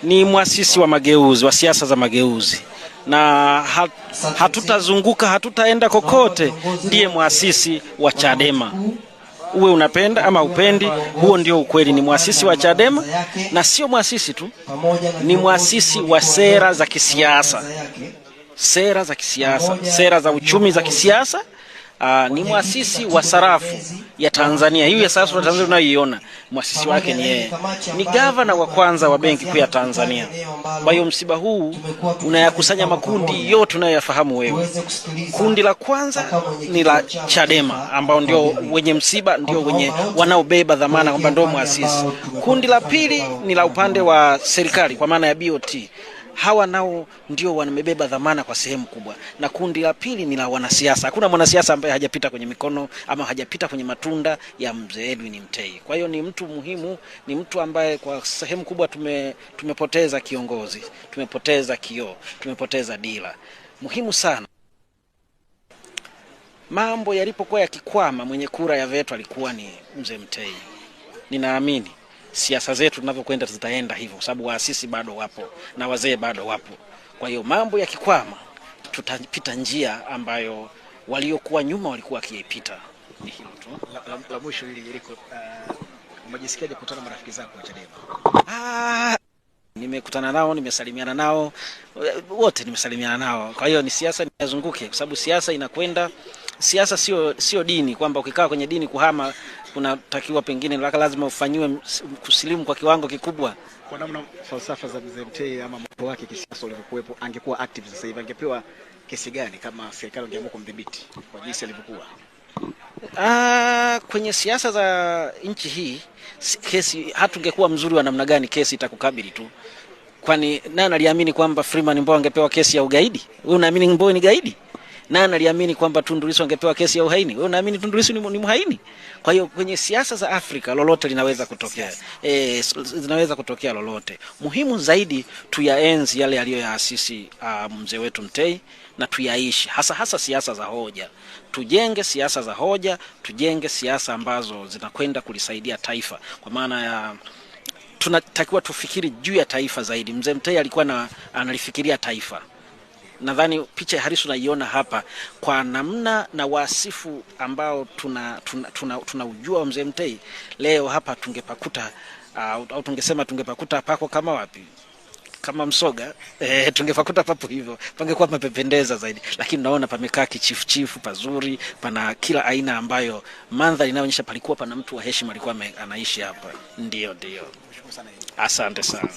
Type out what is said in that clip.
ni muasisi wa mageuzi, wa siasa za mageuzi, na hatutazunguka, hatutaenda kokote. Ndiye muasisi wa Chadema. Uwe unapenda ama upendi, huo ndio ukweli. Ni muasisi wa Chadema, na sio muasisi tu, ni muasisi wa sera za kisiasa, sera za kisiasa, sera za uchumi za kisiasa. Ni muasisi wa sarafu ya Tanzania. Hiyo ya sarafu ya Tanzania unayoiona, muasisi wake ni yeye. Ni gavana wa kwanza wa Benki Kuu ya Tanzania. Kwa hiyo msiba huu unayakusanya makundi yote unayoyafahamu wewe. Kundi la kwanza ni la Chadema, ambao ndio wenye msiba, ndio wenye wanaobeba dhamana kwamba ndio muasisi. Kundi la pili ni la upande wa serikali kwa maana ya BOT. Hawa nao ndio wanamebeba dhamana kwa sehemu kubwa. Na kundi la pili ni la wanasiasa. Hakuna mwanasiasa ambaye hajapita kwenye mikono ama hajapita kwenye matunda ya mzee Edwin Mtei. Kwa hiyo ni mtu muhimu, ni mtu ambaye kwa sehemu kubwa tumepoteza kiongozi, tumepoteza kioo, tumepoteza dira. Muhimu sana. Mambo yalipokuwa yakikwama, mwenye kura ya veto alikuwa ni mzee Mtei. Ninaamini siasa zetu tunavyokwenda zitaenda hivyo, sababu waasisi bado wapo na wazee bado wapo. Kwa hiyo mambo yakikwama, tutapita njia ambayo waliokuwa nyuma walikuwa wakiipita. Ni hilo tu. La mwisho hili Jericho, umejisikiaje kukutana na marafiki zako wa Chadema? Nimekutana nao, nimesalimiana nao, wote nimesalimiana nao. Kwa hiyo ni siasa ninazunguke, kwa sababu siasa inakwenda. Siasa sio dini, kwamba ukikaa kwenye dini kuhama unatakiwa pengine lazima ufanyiwe kusilimu kwa kiwango kikubwa. Kwa namna falsafa za mzee Mtei ama mtu wake kisiasa ulivyokuwepo, angekuwa active sasa hivi, angepewa kesi gani kama serikali ingeamua kumdhibiti kwa jinsi alivyokuwa? Kwenye siasa za nchi hii, kesi hatungekuwa mzuri wa namna gani, kesi itakukabili tu. Kwani nani aliamini kwamba Freeman Mbowe angepewa kesi ya ugaidi? Wewe unaamini Mbowe ni gaidi? Nani aliamini kwamba Tundu Lissu angepewa kesi ya uhaini? Wewe unaamini Tundu Lissu ni mhaini? Kwa hiyo kwenye siasa za Afrika lolote linaweza kutokea. Zinaweza kutokea lolote. Muhimu zaidi tuyaenzi yale aliyoyaasisi mzee wetu Mtei, na tuyaishi hasa siasa za hoja. Tujenge siasa za hoja, tujenge siasa ambazo zinakwenda kulisaidia taifa. Kwa maana ya tunatakiwa tufikiri juu ya taifa zaidi. Mzee Mtei alikuwa analifikiria taifa. Nadhani picha ya Harris unaiona hapa, kwa namna na wasifu ambao tunaujua mzee Mtei. Leo hapa tungepakuta au tungesema tungepakuta pako kama wapi? Kama Msoga, tungepakuta papo hivyo, pangekuwa mapependeza zaidi. Lakini naona pamekaa kichifu pazuri, pana kila aina ambayo mandhari inaonyesha palikuwa pana mtu wa heshima alikuwa anaishi hapa. Ndio. Asante sana.